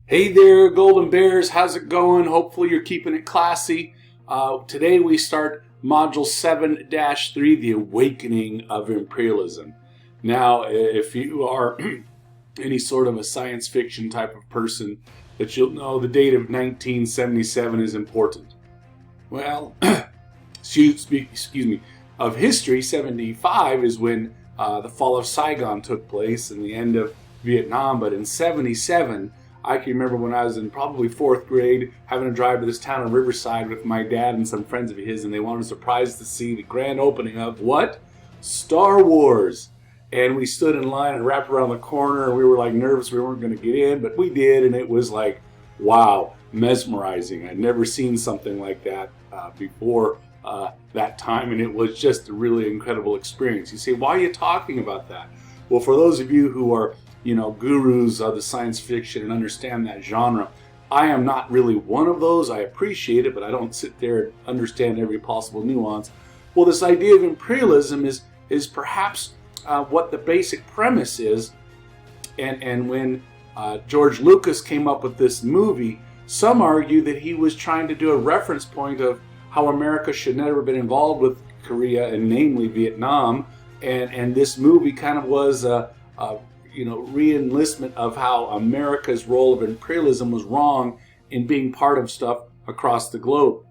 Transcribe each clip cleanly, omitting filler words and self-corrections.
Hey there, Golden Bears. How's it going? Hopefully you're keeping it classy. Today we start Module 7-3, The Awakening of Imperialism. Now, if you are any sort of a science fiction type of person, that you'll know the date of 1977 is important. Well, excuse me, of history, 75 is when the fall of Saigon took place and the end of Vietnam, but in 77, I can remember when I was in probably 4th grade having to drive to this town of Riverside with my dad and some friends of his, and they wanted a surprise to see the grand opening of what? Star Wars. And we stood in line and wrapped around the corner, and we were like nervous we weren't going to get in, but we did, and it was like, wow, mesmerizing. I'd never seen something like that before that time, and it was just a really incredible experience. You say, why are you talking about that? Well, for those of you who are gurus of the science fiction and understand that genre, I am not really one of those. I appreciate it, but I don't sit there and understand every possible nuance. Well, this idea of imperialism is perhaps what the basic premise is. And when George Lucas came up with this movie, some argue that he was trying to do a reference point of how America should never have been involved with Korea, and namely Vietnam. And this movie kind of was a re-enlistment of how America's role of imperialism was wrong in being part of stuff across the globe.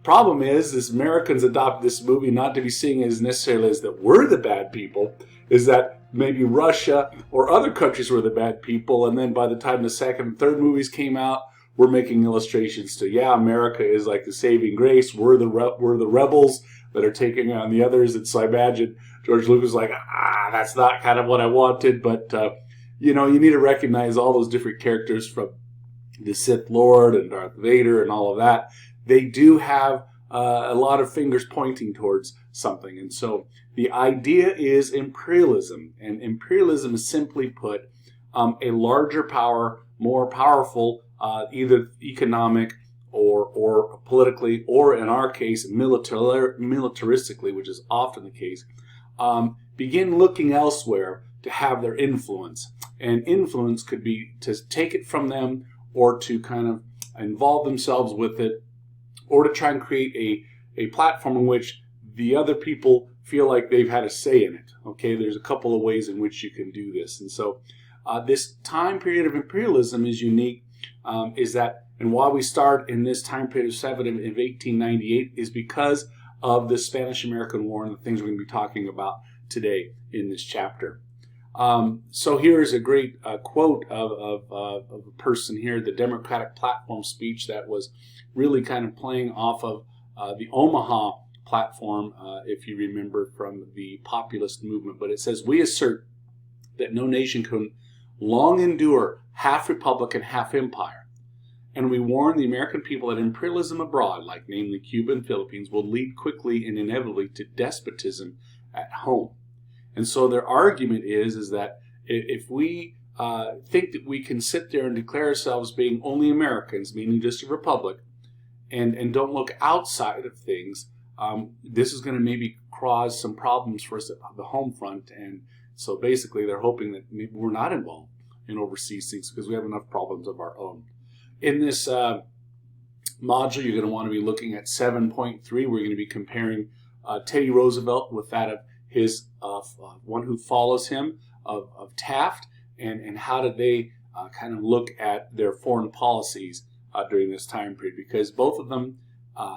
Problem is Americans adopted this movie not to be seen as necessarily as that we're the bad people, is that maybe Russia or other countries were the bad people, and then by the time the second and third movies came out, we're making illustrations to, yeah, America is like the saving grace, we're the rebels that are taking on the others. And so I imagine George Lucas was like, that's not kind of what I wanted, but you need to recognize all those different characters, from the Sith Lord and Darth Vader and all of that. They do have a lot of fingers pointing towards something. And so the idea is imperialism. And imperialism is, simply put, a larger power, more powerful, either economic or politically, or in our case, militaristically, which is often the case, begin looking elsewhere to have their influence. And influence could be to take it from them, or to kind of involve themselves with it, or to try and create a platform in which the other people feel like they've had a say in it. Okay, there's a couple of ways in which you can do this. And so this time period of imperialism is unique, and why we start in this time period of 1898 is because of the Spanish-American War and the things we're going to be talking about today in this chapter. So here is a great quote of a person here, the Democratic Platform speech that was really kind of playing off of the Omaha platform, if you remember, from the populist movement. But it says, "We assert that no nation can long endure half republic and half empire. And we warn the American people that imperialism abroad, like namely Cuba and Philippines, will lead quickly and inevitably to despotism at home." And so their argument is that if we think that we can sit there and declare ourselves being only Americans, meaning just a republic, and don't look outside of things, this is going to maybe cause some problems for us at the home front. And so basically they're hoping that maybe we're not involved in overseas things because we have enough problems of our own. In this module, you're going to want to be looking at 7.3. We're going to be comparing Teddy Roosevelt with that of his one who follows him, of Taft, and how did they kind of look at their foreign policies during this time period, because both of them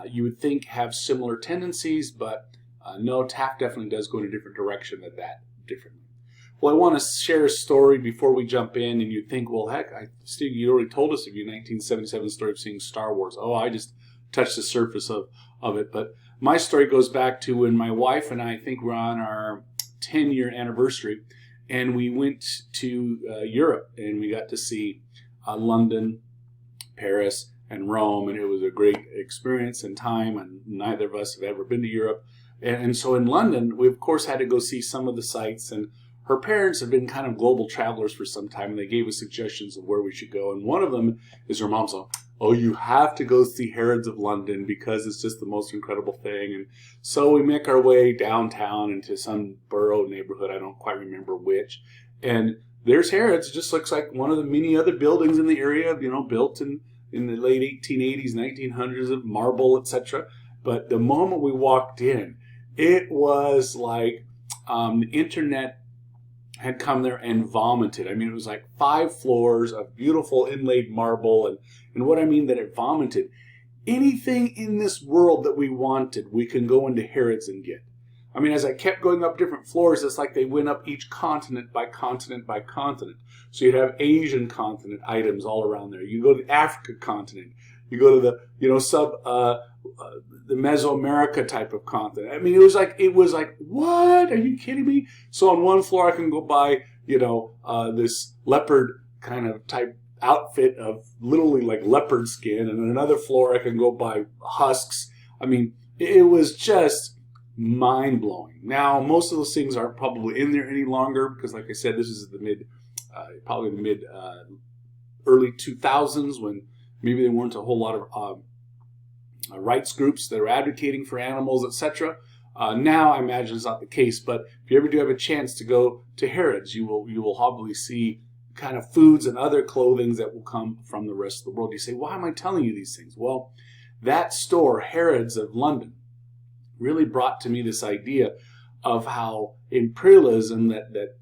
you would think have similar tendencies, but no, Taft definitely does go in a different direction than that differently. Well, I want to share a story before we jump in, and you'd think, well, heck, Steve, you already told us of your 1977 story of seeing Star Wars. Oh, I just touched the surface of it. But my story goes back to when my wife and I think we're on our 10-year anniversary, and we went to Europe, and we got to see London, Paris, and Rome, and it was a great experience and time, and neither of us have ever been to Europe. And so in London, we, of course, had to go see some of the sites, and her parents have been kind of global travelers for some time, and they gave us suggestions of where we should go. And one of them is her mom's like, oh, you have to go see Harrods of London because it's just the most incredible thing. And so we make our way downtown into some borough neighborhood, I don't quite remember which. And there's Harrods. It just looks like one of the many other buildings in the area, built in the late 1880s, 1900s of marble, etc. But the moment we walked in, it was like the internet had come there and vomited. I mean, it was like 5 floors of beautiful inlaid marble. And what I mean that it vomited, anything in this world that we wanted, we can go into Harrods and get. I mean, as I kept going up different floors, it's like they went up each continent by continent by continent. So you'd have Asian continent items all around there. You go to the Africa continent. You go to the, the Mesoamerica type of continent. I mean, it was like, what? Are you kidding me? So on one floor, I can go buy, this leopard kind of type outfit of literally like leopard skin. And on another floor, I can go buy husks. I mean, it was just mind-blowing. Now, most of those things aren't probably in there any longer because, like I said, this is the early 2000s when maybe there weren't a whole lot of rights groups that are advocating for animals, etc. Now, I imagine it's not the case, but if you ever do have a chance to go to Harrods, you will probably see kind of foods and other clothing that will come from the rest of the world. You say, why am I telling you these things? Well, that store, Harrods of London, really brought to me this idea of how imperialism that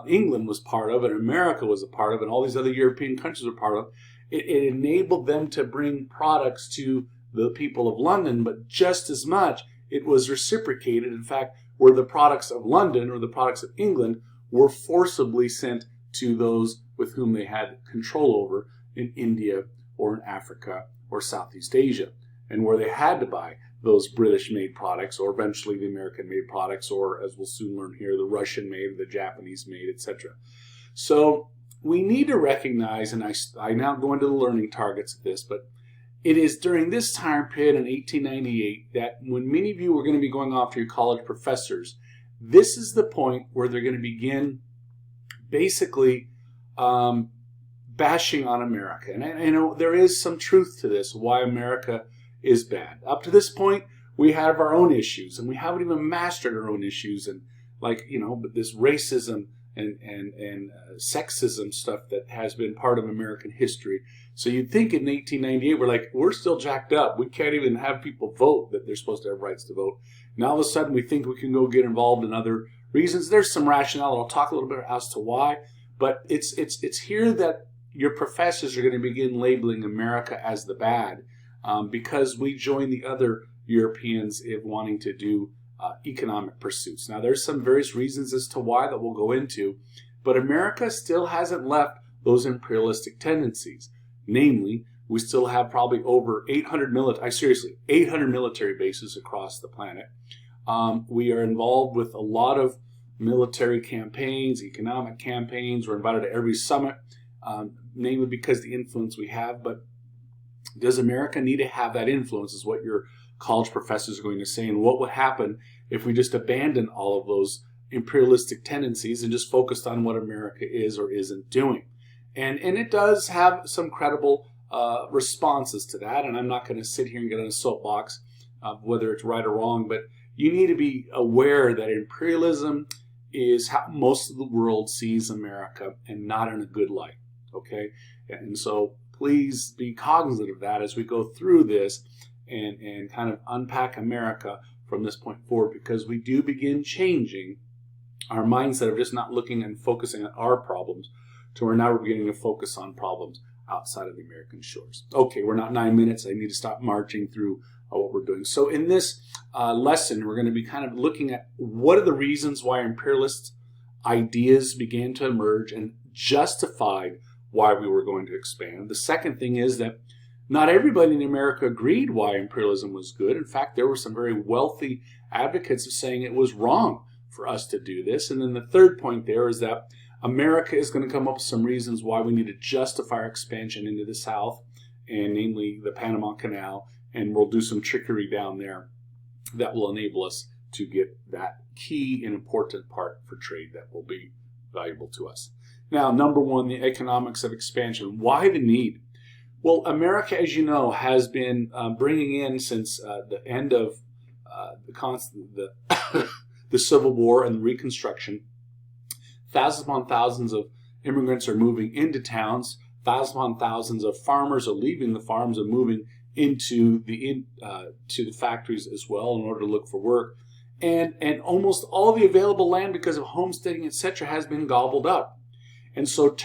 England was part of and America was a part of and all these other European countries were part of, it enabled them to bring products to the people of London, but just as much it was reciprocated. In fact, where the products of London or the products of England were forcibly sent to those with whom they had control over in India or in Africa or Southeast Asia, and where they had to buy those British-made products, or eventually the American-made products, or as we'll soon learn here, the Russian-made, the Japanese-made, etc. So we need to recognize, and I now go into the learning targets of this, but it is during this time period in 1898 that when many of you are going to be going off to your college professors, this is the point where they're going to begin basically bashing on America. And I know there is some truth to this, why America is bad. Up to this point, we have our own issues, and we haven't even mastered our own issues, and but this racism and sexism stuff that has been part of American history. So you'd think in 1898, we're still jacked up. We can't even have people vote that they're supposed to have rights to vote. Now all of a sudden we think we can go get involved in other reasons. There's some rationale, and I'll talk a little bit as to why, but it's here that your professors are going to begin labeling America as the bad. Because we join the other Europeans in wanting to do economic pursuits. Now, there's some various reasons as to why that we'll go into, but America still hasn't left those imperialistic tendencies. Namely, we still have probably over 800 military bases across the planet. We are involved with a lot of military campaigns, economic campaigns. We're invited to every summit, namely because the influence we have, but does America need to have that influence is what your college professors are going to say. And what would happen if we just abandon all of those imperialistic tendencies and just focused on what America is or isn't doing? And it does have some credible responses to that. And I'm not going to sit here and get on a soapbox of whether it's right or wrong, but you need to be aware that imperialism is how most of the world sees America and not in a good light. Okay? And so please be cognizant of that as we go through this and kind of unpack America from this point forward, because we do begin changing our mindset of just not looking and focusing on our problems to where now we're beginning to focus on problems outside of the American shores. Okay, we're not 9 minutes. I need to stop marching through what we're doing. So in this lesson, we're going to be kind of looking at what are the reasons why imperialist ideas began to emerge and justified why we were going to expand. The second thing is that not everybody in America agreed why imperialism was good. In fact, there were some very wealthy advocates of saying it was wrong for us to do this. And then the third point there is that America is going to come up with some reasons why we need to justify our expansion into the South, and namely the Panama Canal, and we'll do some trickery down there that will enable us to get that key and important part for trade that will be valuable to us. Now, number one, the economics of expansion. Why the need? Well, America, as you know, has been bringing in since the end of the Civil War and the Reconstruction, thousands upon thousands of immigrants are moving into towns. Thousands upon thousands of farmers are leaving the farms and moving into to the factories as well in order to look for work. And almost all the available land, because of homesteading, etc., has been gobbled up. And so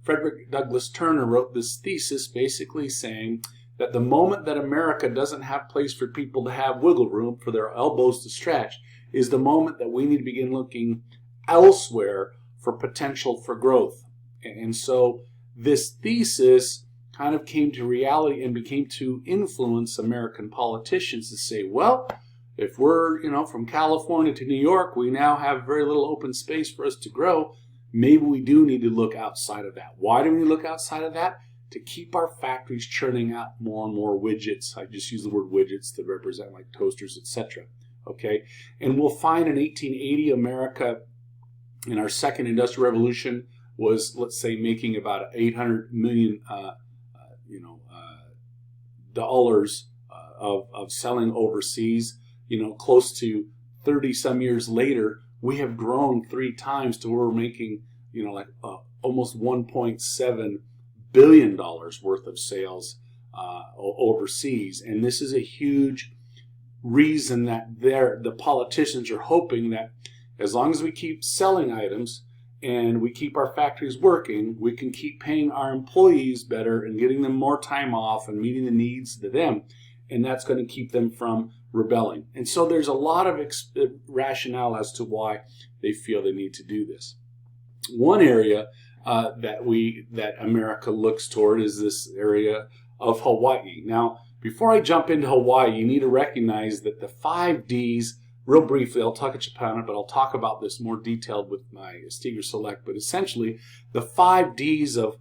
Frederick Douglass Turner, wrote this thesis basically saying that the moment that America doesn't have place for people to have wiggle room for their elbows to stretch is the moment that we need to begin looking elsewhere for potential for growth. And so this thesis kind of came to reality and became to influence American politicians to say, well, if we're, from California to New York, we now have very little open space for us to grow. Maybe we do need to look outside of that. Why do we look outside of that? To keep our factories churning out more and more widgets. I just use the word widgets to represent like toasters, etc. Okay, and we'll find in 1880 America, in our second industrial revolution, was, let's say, making about $800 million, dollars of selling overseas. Close to 30 some years later, we have grown 3 times to where we're making, almost $1.7 billion worth of sales overseas. And this is a huge reason that the politicians are hoping that as long as we keep selling items and we keep our factories working, we can keep paying our employees better and getting them more time off and meeting the needs of them. And that's going to keep them from rebelling. And so there's a lot of rationale as to why they feel they need to do this. One area that America looks toward is this area of Hawaii. Now, before I jump into Hawaii, you need to recognize that the 5 Ds, real briefly, I'll touch upon it, but I'll talk about this more detailed with my Steger Select. But essentially, the 5 Ds of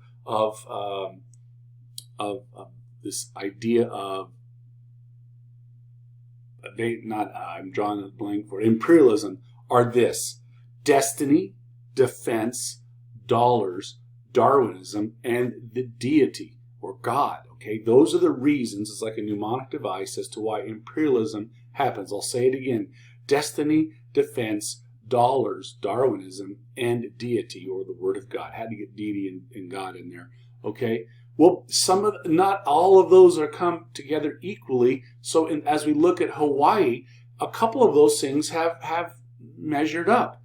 this idea of I'm drawing a blank for imperialism are this: destiny, defense, dollars, Darwinism, and the deity or God. Okay, those are the reasons. It's like a mnemonic device as to why imperialism happens. I'll say it again: destiny, defense, dollars, Darwinism, and deity, or the Word of God. Had to get deity and God in there. Okay. Well, not all of those are come together equally. So as we look at Hawaii, a couple of those things have measured up.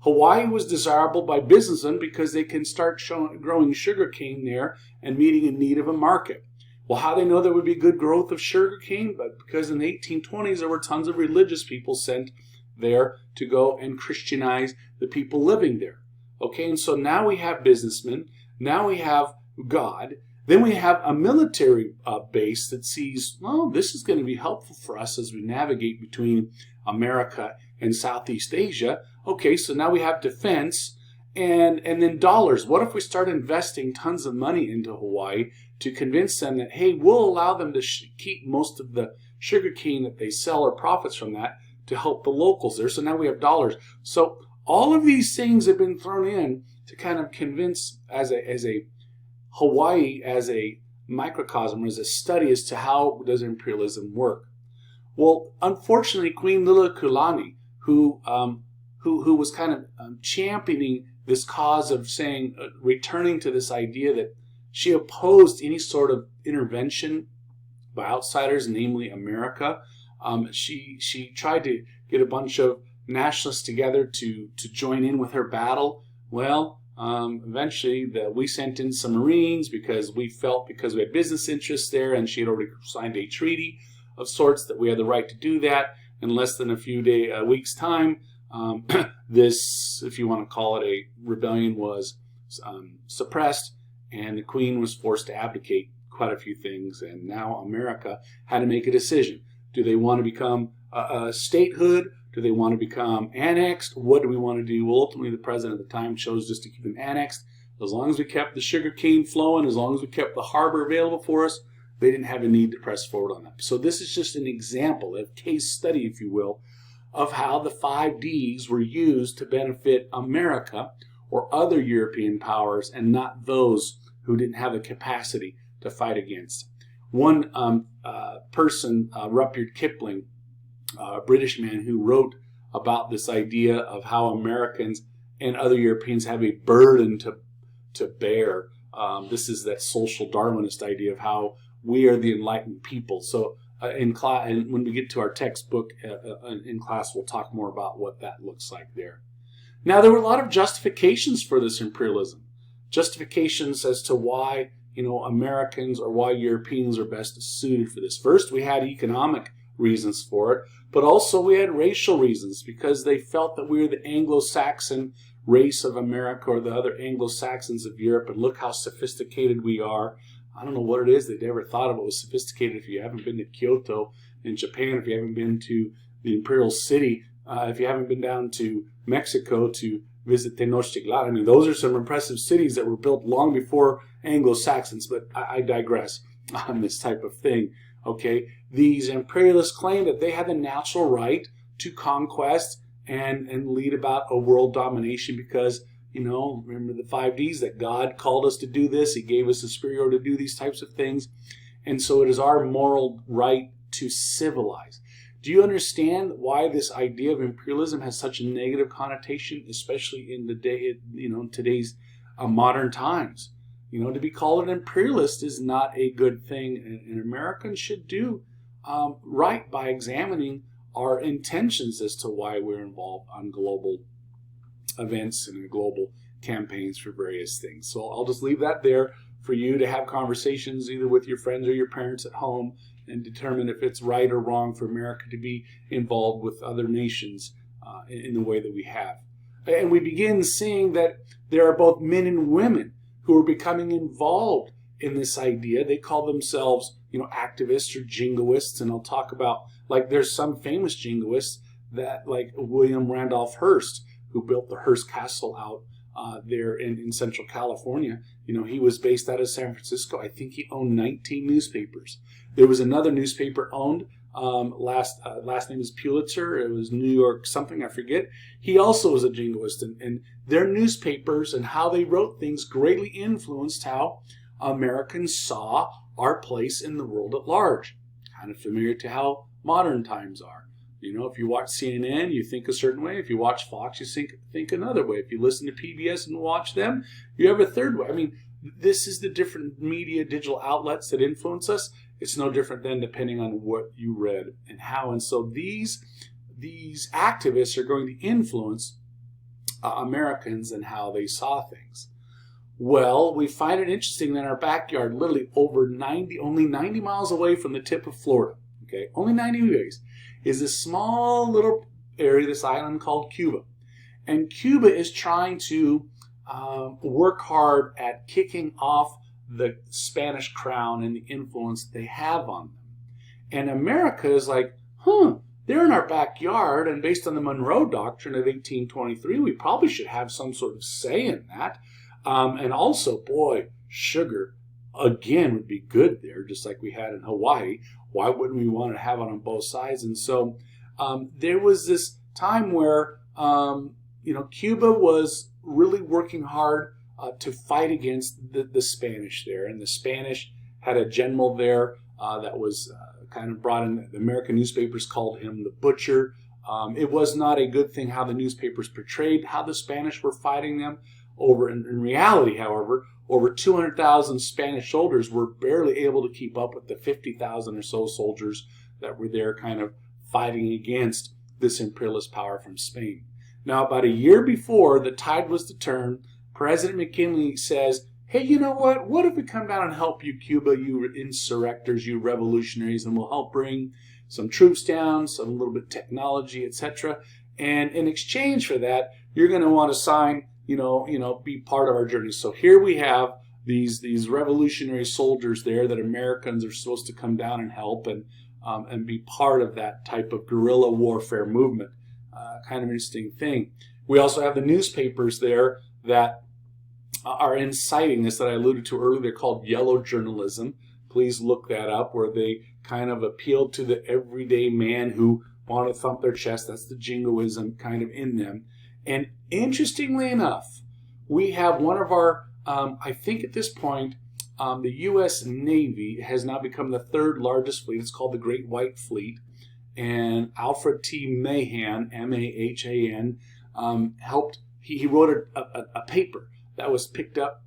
Hawaii was desirable by businessmen because they can start growing sugarcane there and meeting a need of a market. Well, how do they know there would be good growth of sugarcane? But because in the 1820s there were tons of religious people sent there to go and Christianize the people living there. Okay, and so now we have businessmen, now we have God. Then we have a military base that sees, well, this is going to be helpful for us as we navigate between America and Southeast Asia. Okay, so now we have defense and then dollars. What if we start investing tons of money into Hawaii to convince them that, hey, we'll allow them to keep most of the sugarcane that they sell or profits from that to help the locals there. So now we have dollars. So all of these things have been thrown in to kind of convince as a Hawaii as a microcosm, as a study as to how does imperialism work. Well, unfortunately, Queen Liliuokalani, who was kind of championing this cause of saying, returning to this idea that she opposed any sort of intervention by outsiders, namely America. She tried to get a bunch of nationalists together to join in with her battle. Well, eventually we sent in some Marines because we had business interests there, and she had already signed a treaty of sorts that we had the right to do that. In less than a week's time, this, if you want to call it a rebellion, was suppressed, and the Queen was forced to abdicate quite a few things. And now America had to make a decision. Do they want to become a statehood? Do they want to become annexed? What do we want to do? Well, ultimately, the president at the time chose just to keep them annexed. As long as we kept the sugar cane flowing, as long as we kept the harbor available for us, they didn't have a need to press forward on that. So this is just an example, a case study, if you will, of how the 5 Ds were used to benefit America or other European powers, and not those who didn't have the capacity to fight against. One person, Rudyard Kipling, a British man who wrote about this idea of how Americans and other Europeans have a burden to bear. This is that social Darwinist idea of how we are the enlightened people. So in class, and when we get to our textbook in class, we'll talk more about what that looks like there. Now, there were a lot of justifications for this imperialism. Justifications as to why, Americans or why Europeans are best suited for this. First, we had economic reasons for it, but also we had racial reasons because they felt that we were the Anglo-Saxon race of America or the other Anglo-Saxons of Europe, and look how sophisticated we are. I don't know what it is. They never thought of it was sophisticated. If you haven't been to Kyoto in Japan, if you haven't been to the Imperial City, if you haven't been down to Mexico to visit Tenochtitlan, I mean, those are some impressive cities that were built long before Anglo-Saxons, but I digress on this type of thing. Okay, these imperialists claim that they had the natural right to conquest and lead about a world domination because, remember the 5 Ds, that God called us to do this. He gave us the spirit to do these types of things. And so it is our moral right to civilize. Do you understand why this idea of imperialism has such a negative connotation, especially in the day, today's modern times? To be called an imperialist is not a good thing, and Americans should do right by examining our intentions as to why we're involved on global events and in global campaigns for various things. So I'll just leave that there for you to have conversations either with your friends or your parents at home and determine if it's right or wrong for America to be involved with other nations in the way that we have. And we begin seeing that there are both men and women who are becoming involved in this idea. They call themselves, activists or jingoists, and I'll talk about, like, there's some famous jingoists that, like William Randolph Hearst, who built the Hearst Castle out there in Central California. He was based out of San Francisco. I think he owned 19 newspapers. There was another newspaper owned, last name is Pulitzer. It was New York something, I forget. He also was a jingoist, and their newspapers and how they wrote things greatly influenced how Americans saw our place in the world at large. Kind of familiar to how modern times are. If you watch CNN, you think a certain way. If you watch Fox, you think another way. If you listen to PBS and watch them, you have a third way. I mean, this is the different media, digital outlets that influence us. It's no different than depending on what you read and how. And so these activists are going to influence Americans and how they saw things. Well, we find it interesting that in our backyard, literally only 90 miles away from the tip of Florida, okay, only 90 degrees, is this small little area, this island called Cuba. And Cuba is trying to work hard at kicking off the Spanish crown and the influence they have on them. And America is like, they're in our backyard, and based on the Monroe Doctrine of 1823, we probably should have some sort of say in that. And also, boy, sugar, again, would be good there, just like we had in Hawaii. Why wouldn't we want to have it on both sides? And so there was this time where, Cuba was really working hard to fight against the Spanish there. And the Spanish had a general there that was kind of brought in. The American newspapers called him the Butcher. It was not a good thing how the newspapers portrayed how the Spanish were fighting them. In reality, however, over 200,000 Spanish soldiers were barely able to keep up with the 50,000 or so soldiers that were there kind of fighting against this imperialist power from Spain. Now, about a year before the tide was to turn, President McKinley says, hey, you know what? What if we come down and help you, Cuba, you insurrectors, you revolutionaries, and we'll help bring some troops down, some little bit of technology, etc. And in exchange for that, you're going to want to sign, be part of our journey. So here we have these revolutionary soldiers there that Americans are supposed to come down and help and be part of that type of guerrilla warfare movement. Kind of interesting thing. We also have the newspapers there that are inciting this that I alluded to earlier. They're called yellow journalism. Please look that up, where they kind of appeal to the everyday man who want to thump their chest. That's the jingoism kind of in them. And interestingly enough, we have one of our, I think at this point, the U.S. Navy has now become the third largest fleet. It's called the Great White Fleet. And Alfred T. Mahan, M-A-H-A-N, helped. He wrote a paper that was picked up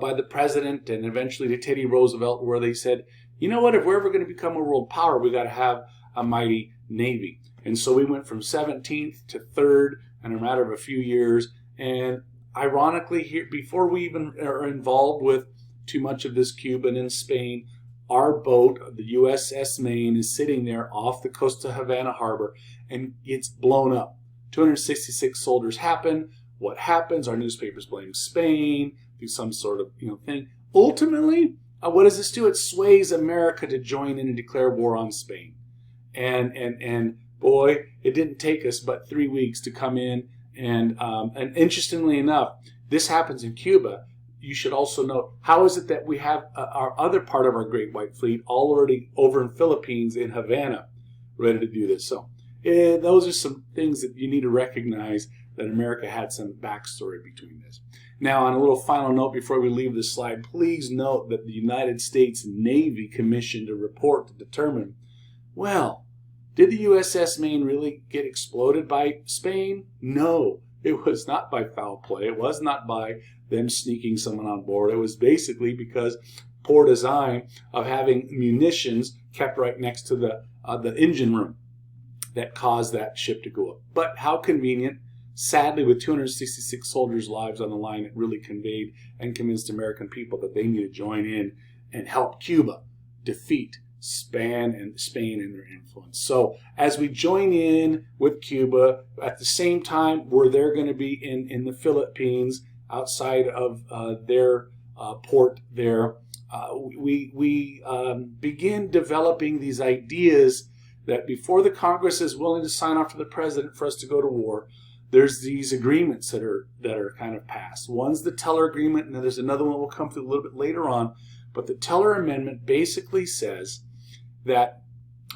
by the president and eventually to Teddy Roosevelt, where they said, you know what, if we're ever going to become a world power, we got to have a mighty Navy. And so we went from 17th to 3rd in a matter of a few years. And ironically, here, before we even are involved with too much of this Cuban and Spain, our boat, the USS Maine, is sitting there off the coast of Havana Harbor and it's blown up. 266 soldiers happen. What happens? Our newspapers blame Spain, do some sort of thing. Ultimately, what does this do? It sways America to join in and declare war on Spain. And boy, it didn't take us but 3 weeks to come in. And interestingly enough, this happens in Cuba. You should also note, how is it that we have our other part of our Great White Fleet already over in Philippines, in Havana, ready to do this? So those are some things that you need to recognize, that America had some backstory between this. Now, on a little final note before we leave this slide, please note that the United States Navy commissioned a report to determine, well, did the USS Maine really get exploded by Spain? No, it was not by foul play. It was not by them sneaking someone on board. It was basically because poor design of having munitions kept right next to the engine room that caused that ship to go up. But how convenient. Sadly, with 266 soldiers' lives on the line, it really conveyed and convinced American people that they need to join in and help Cuba defeat Spain and their influence. So as we join in with Cuba, at the same time, we're there going to be in the Philippines, outside of their port there. We begin developing these ideas that before the Congress is willing to sign off to the president for us to go to war, there's these agreements that are kind of passed. One's the Teller Agreement, and then there's another one we'll come to a little bit later on. But the Teller Amendment basically says that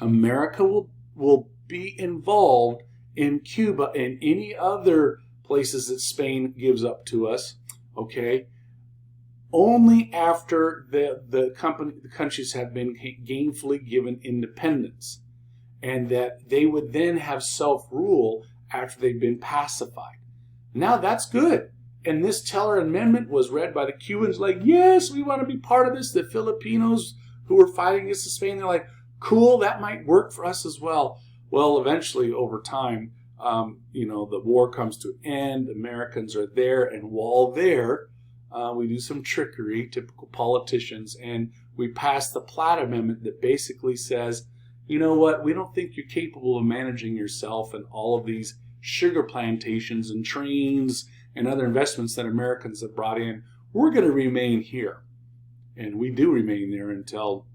America will be involved in Cuba and any other places that Spain gives up to us, okay, only after the countries have been gainfully given independence, and that they would then have self-rule after they've been pacified. Now that's good. And this Teller Amendment was read by the Cubans like, yes, we want to be part of this. The Filipinos who were fighting against Spain, they're like, cool, that might work for us as well. Well, eventually, over time, the war comes to an end. Americans are there, and while there, we do some trickery, typical politicians, and we pass the Platt Amendment that basically says, you know what, we don't think you're capable of managing yourself and all of these sugar plantations and trains and other investments that Americans have brought in. We're going to remain here. And we do remain there until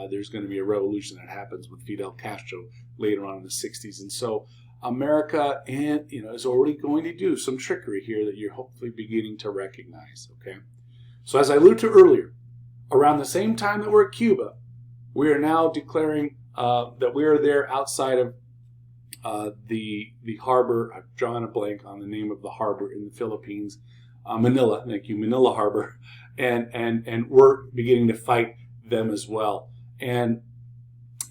there's going to be a revolution that happens with Fidel Castro later on in the 60s. And so America is already going to do some trickery here that you're hopefully beginning to recognize. Okay. So as I alluded to earlier, around the same time that we're at Cuba, we are now declaring that we are there outside of the harbor. I've drawn a blank on the name of the harbor in the Philippines, Manila. Thank you, Manila Harbor, and we're beginning to fight them as well. And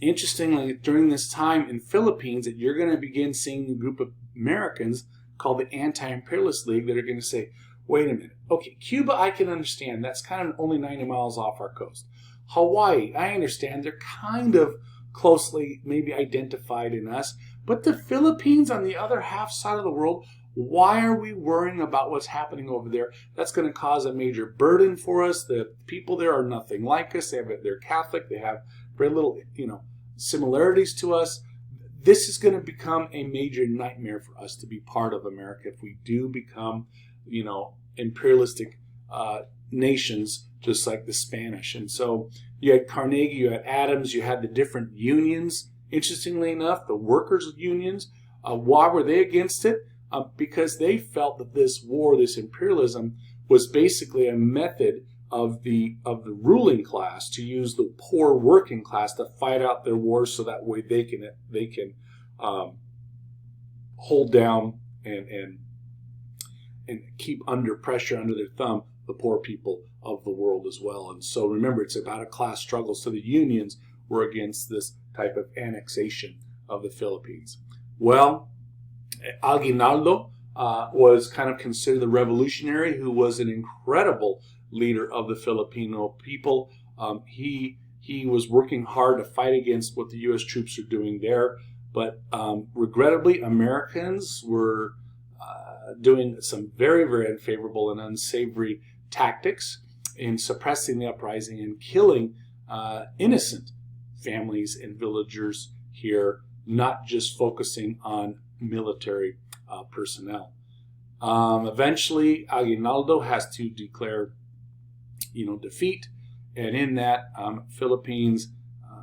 interestingly, during this time in Philippines, that you're going to begin seeing a group of Americans called the Anti-Imperialist League that are going to say, wait a minute, okay, Cuba I can understand. That's kind of only 90 miles off our coast. Hawaii, I understand. They're kind of closely maybe identified in us. But the Philippines on the other half side of the world, why are we worrying about what's happening over there? That's going to cause a major burden for us. The people there are nothing like us. They're Catholic. They have very little, similarities to us. This is going to become a major nightmare for us to be part of America if we do become, imperialistic nations just like the Spanish. And so you had Carnegie, you had Adams, you had the different unions. Interestingly enough, the workers' unions, why were they against it? Because they felt that this war, this imperialism, was basically a method of the ruling class to use the poor working class to fight out their wars, so that way they can hold down and keep under pressure, under their thumb, the poor people of the world as well. And so remember, it's about a class struggle. So the unions were against this type of annexation of the Philippines. Well, Aguinaldo was kind of considered the revolutionary, who was an incredible leader of the Filipino people. He was working hard to fight against what the U.S. troops are doing there, but regrettably, Americans were doing some very, very unfavorable and unsavory tactics in suppressing the uprising and killing innocent families and villagers here, not just focusing on military personnel. Eventually, Aguinaldo has to declare, defeat, and in that, Philippines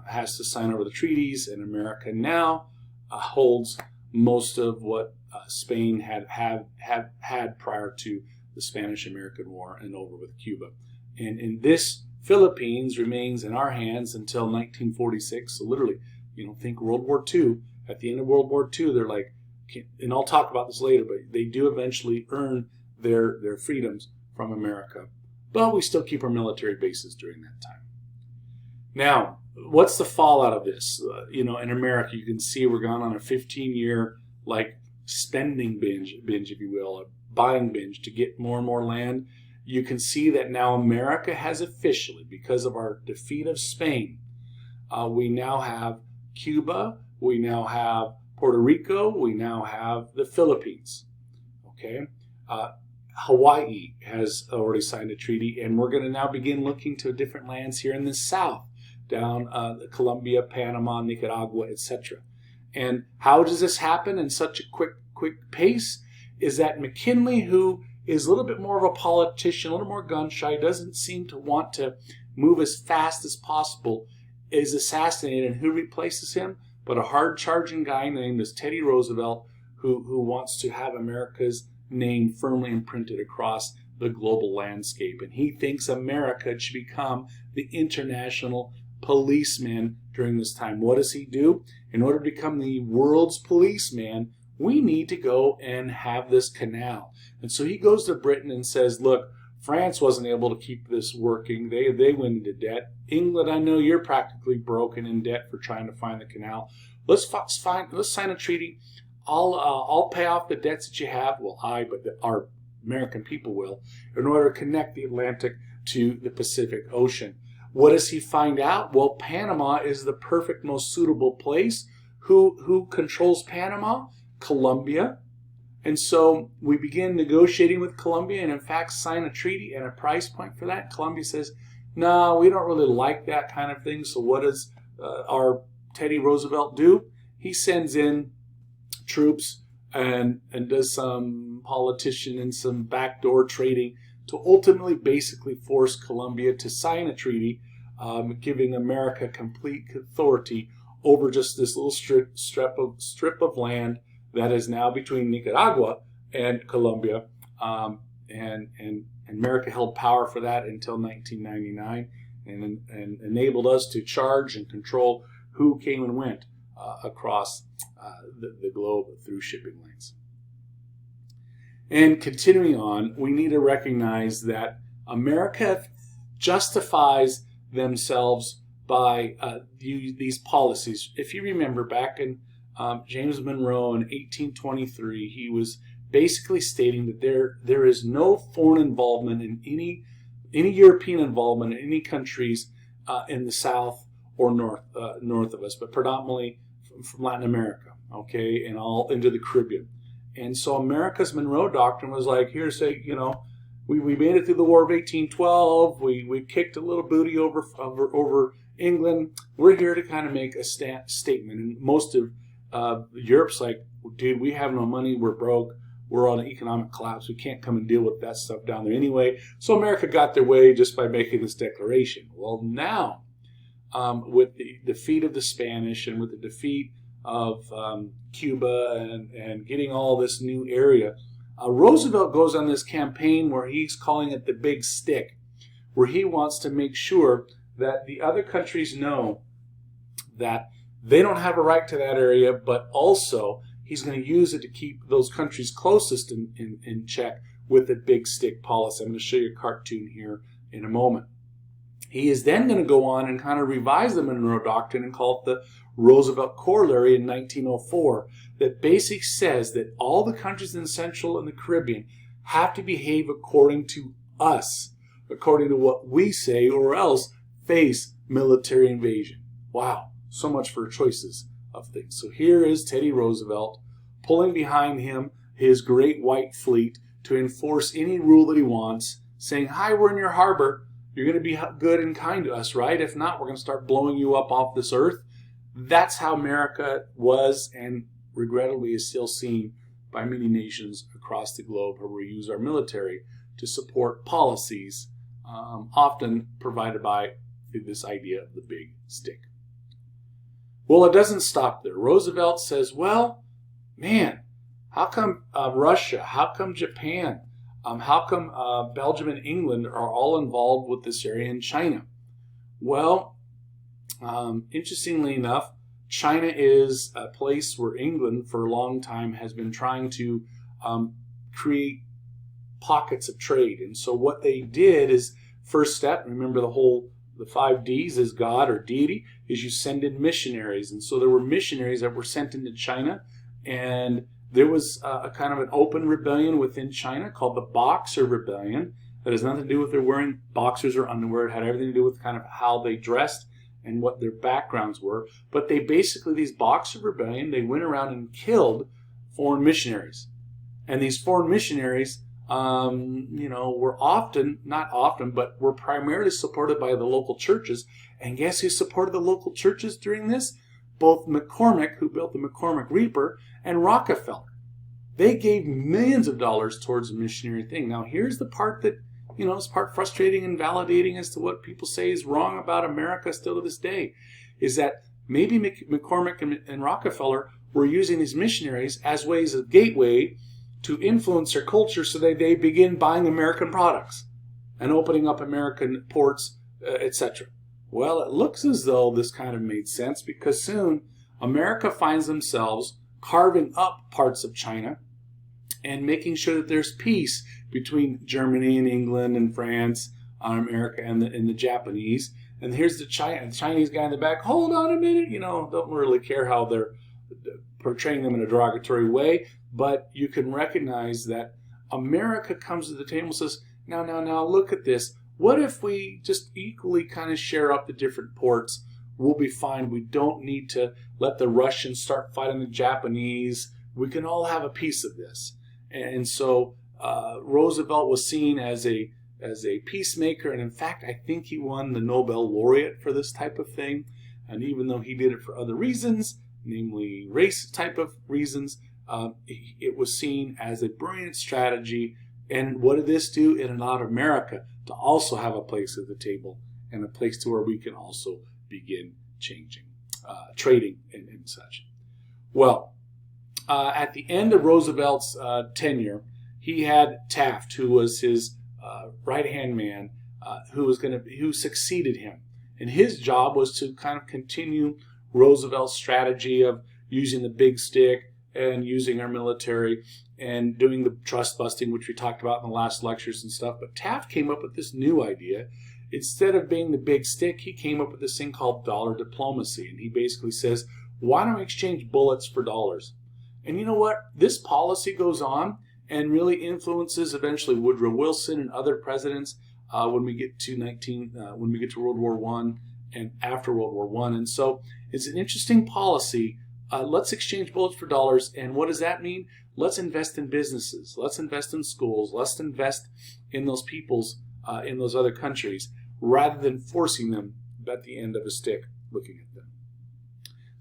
has to sign over the treaties, and America now holds most of what Spain had prior to the Spanish-American War and over with Cuba. And this Philippines remains in our hands until 1946. So literally, think World War II. At the end of World War II, they're like, and I'll talk about this later, but they do eventually earn their freedoms from America. But we still keep our military bases during that time. Now, what's the fallout of this? In America, you can see we're gone on a 15-year spending binge, if you will, a buying binge to get more and more land. You can see that now America has officially, because of our defeat of Spain, we now have Cuba, we now have Puerto Rico, we now have the Philippines. Okay, Hawaii has already signed a treaty, and we're going to now begin looking to different lands here in the south, down Colombia, Panama, Nicaragua, etc. And how does this happen in such a quick pace? Is that McKinley, who is a little bit more of a politician, a little more gun-shy, doesn't seem to want to move as fast as possible, is assassinated. And who replaces him? But a hard-charging guy named Teddy Roosevelt, who wants to have America's name firmly imprinted across the global landscape. And he thinks America should become the international policeman during this time. What does he do? In order to become the world's policeman, we need to go and have this canal. And so he goes to Britain and says, look, France wasn't able to keep this working. They went into debt. England, I know you're practically broken in debt for trying to find the canal. Let's sign a treaty. I'll pay off the debts that you have. Well, but our American people will, in order to connect the Atlantic to the Pacific Ocean. What does he find out? Well, Panama is the perfect, most suitable place. Who controls Panama? Colombia. And so we begin negotiating with Colombia and in fact sign a treaty and a price point for that. Colombia says, no, we don't really like that kind of thing. So what does our Teddy Roosevelt do? He sends in troops and does some politician and some backdoor trading to ultimately basically force Colombia to sign a treaty giving America complete authority over just this little strip of land that is now between Nicaragua and Colombia, and America held power for that until 1999, and enabled us to charge and control who came and went across the globe through shipping lanes. And continuing on, we need to recognize that America justifies themselves by these policies. If you remember back in James Monroe in 1823, he was basically stating that there is no foreign involvement in any European involvement in any countries in the south or north of us, but predominantly from Latin America, okay, and all into the Caribbean. And so America's Monroe Doctrine was like, here, say, we made it through the War of 1812. We kicked a little booty over England. We're here to kind of make a statement. And most of Europe's like, dude, we have no money. We're broke. We're on an economic collapse. We can't come and deal with that stuff down there anyway. So America got their way just by making this declaration. Well, now, with the defeat of the Spanish and with the defeat of Cuba and getting all this new area, Roosevelt goes on this campaign where he's calling it the big stick, where he wants to make sure that the other countries know that they don't have a right to that area, but also he's going to use it to keep those countries closest in check with the big stick policy. I'm going to show you a cartoon here in a moment. He is then going to go on and kind of revise the Monroe Doctrine and call it the Roosevelt Corollary in 1904, that basically says that all the countries in Central and the Caribbean have to behave according to us, according to what we say, or else face military invasion. Wow, so much for choices of things. So here is Teddy Roosevelt pulling behind him his great white fleet to enforce any rule that he wants, saying, hi, we're in your harbor. You're going to be good and kind to us, right? If not, we're going to start blowing you up off this earth. That's how America was, and regrettably is still seen by many nations across the globe, where we use our military to support policies, often provided by this idea of the big stick. Well, it doesn't stop there. Roosevelt says, well, man, how come Russia, how come Japan, how come Belgium and England are all involved with this area in China? Well, interestingly enough, China is a place where England for a long time has been trying to create pockets of trade. And so what they did is, first step, remember the 5 Ds is God or deity, is you send in missionaries. And so there were missionaries that were sent into China, and there was a kind of an open rebellion within China called the Boxer Rebellion. That has nothing to do with their wearing boxers or underwear. It had everything to do with kind of how they dressed and what their backgrounds were. But they basically, these Boxer Rebellion, they went around and killed foreign missionaries. And these foreign missionaries, were often, not often, but were primarily supported by the local churches. And guess who supported the local churches during this? Both McCormick, who built the McCormick Reaper, and Rockefeller. They gave millions of dollars towards the missionary thing. Now, here's the part that, is part frustrating and validating as to what people say is wrong about America still to this day, is that maybe McCormick and Rockefeller were using these missionaries as ways of gateway to influence their culture so that they begin buying American products and opening up American ports, etc. Well, it looks as though this kind of made sense, because soon America finds themselves carving up parts of China and making sure that there's peace between Germany and England and France, America and the Japanese. And here's the Chinese guy in the back, hold on a minute, don't really care how they're portraying them in a derogatory way, but you can recognize that America comes to the table and says, now, look at this. What if we just equally kind of share up the different ports? We'll be fine. We don't need to let the Russians start fighting the Japanese. We can all have a piece of this. And so Roosevelt was seen as a peacemaker, and in fact, I think he won the Nobel laureate for this type of thing. And even though he did it for other reasons, namely race type of reasons, it was seen as a brilliant strategy. And what did this do? It allowed America to also have a place at the table, and a place to where we can also begin trading and such. Well, at the end of Roosevelt's tenure, he had Taft, who was his right-hand man, who succeeded him. And his job was to kind of continue Roosevelt's strategy of using the big stick and using our military and doing the trust busting, which we talked about in the last lectures and stuff. But Taft came up with this new idea. Instead of being the big stick, he came up with this thing called dollar diplomacy. And he basically says, why don't we exchange bullets for dollars? And you know what? This policy goes on and really influences eventually Woodrow Wilson and other presidents when we get to World War I and after World War I. And so it's an interesting policy. Let's exchange bullets for dollars. And what does that mean? Let's invest in businesses. Let's invest in schools. Let's invest in those peoples in those other countries, rather than forcing them at the end of a stick looking at them.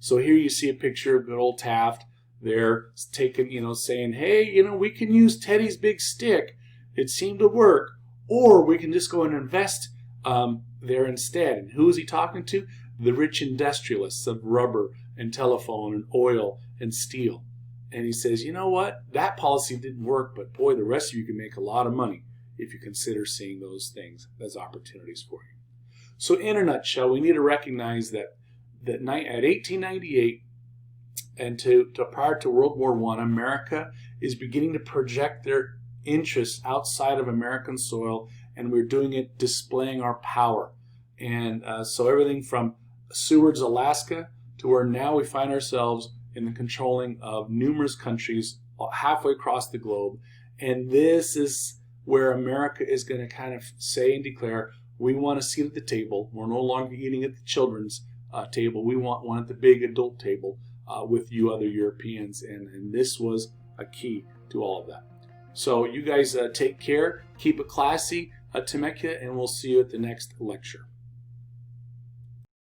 So here you see a picture of good old Taft there taking, saying, hey, we can use Teddy's big stick. It seemed to work. Or we can just go and invest there instead. And who is he talking to? The rich industrialists of rubber and telephone and oil and steel. And he says, you know what? That policy didn't work, but boy, the rest of you can make a lot of money if you consider seeing those things as opportunities for you. So in a nutshell, we need to recognize that at 1898 and to prior to World War I, America is beginning to project their interests outside of American soil, and we're doing it displaying our power. And so everything from Seward's Alaska to where now we find ourselves in the controlling of numerous countries halfway across the globe. And this is where America is going to kind of say and declare, we want a seat at the table. We're no longer eating at the children's table. We want one at the big adult table with you other Europeans. And this was a key to all of that. So you guys take care, keep it classy, Temecula, and we'll see you at the next lecture.